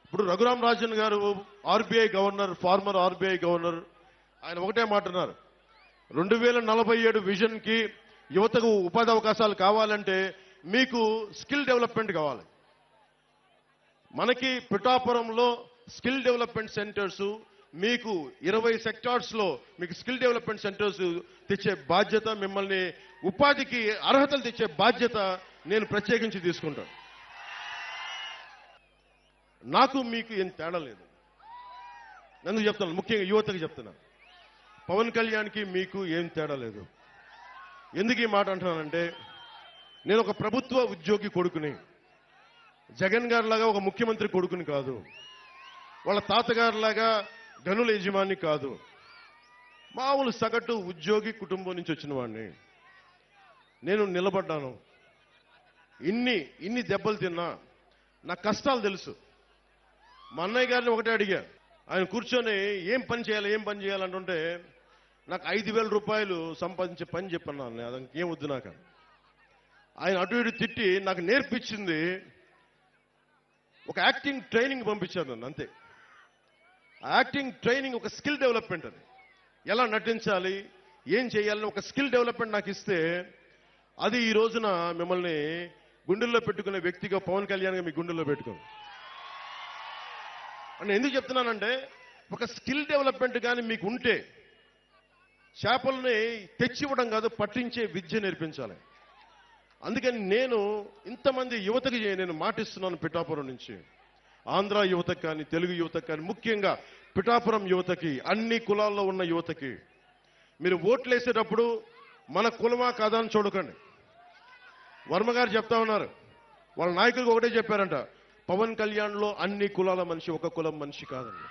ఇప్పుడు రఘురామ్ రాజన్ గారు RBI governor, farmer RBI governor, ఆయన ఒకటే మాట్లాడారు, 2047 విజన్ కి యువతకు ఉపాధి అవకాశాలు కావాలంటే మీకు స్కిల్ డెవలప్మెంట్ కావాలి. మనకి పిఠాపురంలో స్కిల్ డెవలప్మెంట్ సెంటర్స్, మీకు 20 సెక్టార్స్ లో మీకు స్కిల్ డెవలప్మెంట్ సెంటర్స్ తెచ్చే బాధ్యత, మిమ్మల్ని ఉపాధికి అర్హతలు తెచ్చే బాధ్యత నేను ప్రత్యేకించి తీసుకుంటాను. నాకు మీకు ఏం తేడా లేదు. నన్ను చెప్తాను, ముఖ్యంగా యువతకి చెప్తున్నా, పవన్ కళ్యాణ్కి మీకు ఏం తేడా లేదు. ఎందుకు ఈ మాట అంటున్నానంటే, నేను ఒక ప్రభుత్వ ఉద్యోగి కొడుకుని, జగన్ గారిలాగా ఒక ముఖ్యమంత్రి కొడుకుని కాదు, వాళ్ళ తాతగారిలాగా గనుల యజమాని కాదు, మామూలు సగటు ఉద్యోగి కుటుంబం నుంచి వచ్చిన వాడిని. నేను నిలబడ్డాను. ఇన్ని దెబ్బలు తిన్నా నా కష్టాలు తెలుసు. మా అన్నయ్య గారిని ఒకటే అడిగా, ఆయన కూర్చొని ఏం పని చేయాలంటుంటే నాకు 5,000 రూపాయలు సంపాదించే పని చెప్పన్నాను. అది ఏం వద్దు నాకు. ఆయన అటు ఇటు తిట్టి నాకు నేర్పించింది ఒక యాక్టింగ్ ట్రైనింగ్ పంపించారు నన్ను, అంతే. ఆ యాక్టింగ్ ట్రైనింగ్ ఒక స్కిల్ డెవలప్మెంట్. అది ఎలా నటించాలి, ఏం చేయాలని ఒక స్కిల్ డెవలప్మెంట్ నాకు ఇస్తే, అది ఈ రోజున మిమ్మల్ని గుండెల్లో పెట్టుకునే వ్యక్తిగా పవన్ కళ్యాణ్గా మీ గుండెల్లో పెట్టుకోండి అని ఎందుకు చెప్తున్నానంటే, ఒక స్కిల్ డెవలప్మెంట్ కానీ మీకు ఉంటే చేపల్ని తెచ్చివ్వడం కాదు, పట్టించే విద్య నేర్పించాలి. అందుకని నేను ఇంతమంది యువతకి నేను మాటిస్తున్నాను. పిఠాపురం నుంచి ఆంధ్ర యువతకు కానీ, తెలుగు యువతకు కానీ, ముఖ్యంగా పిఠాపురం యువతకి, అన్ని కులాల్లో ఉన్న యువతకి, మీరు ఓట్లు వేసేటప్పుడు మన కులమా కాదా అని చూడకండి. వర్మ గారు చెప్తా ఉన్నారు, వాళ్ళ నాయకులకు ఒకటే చెప్పారంట, పవన్ కళ్యాణ్లో అన్ని కులాల మనిషి, ఒక కులం మనిషి కాదండి.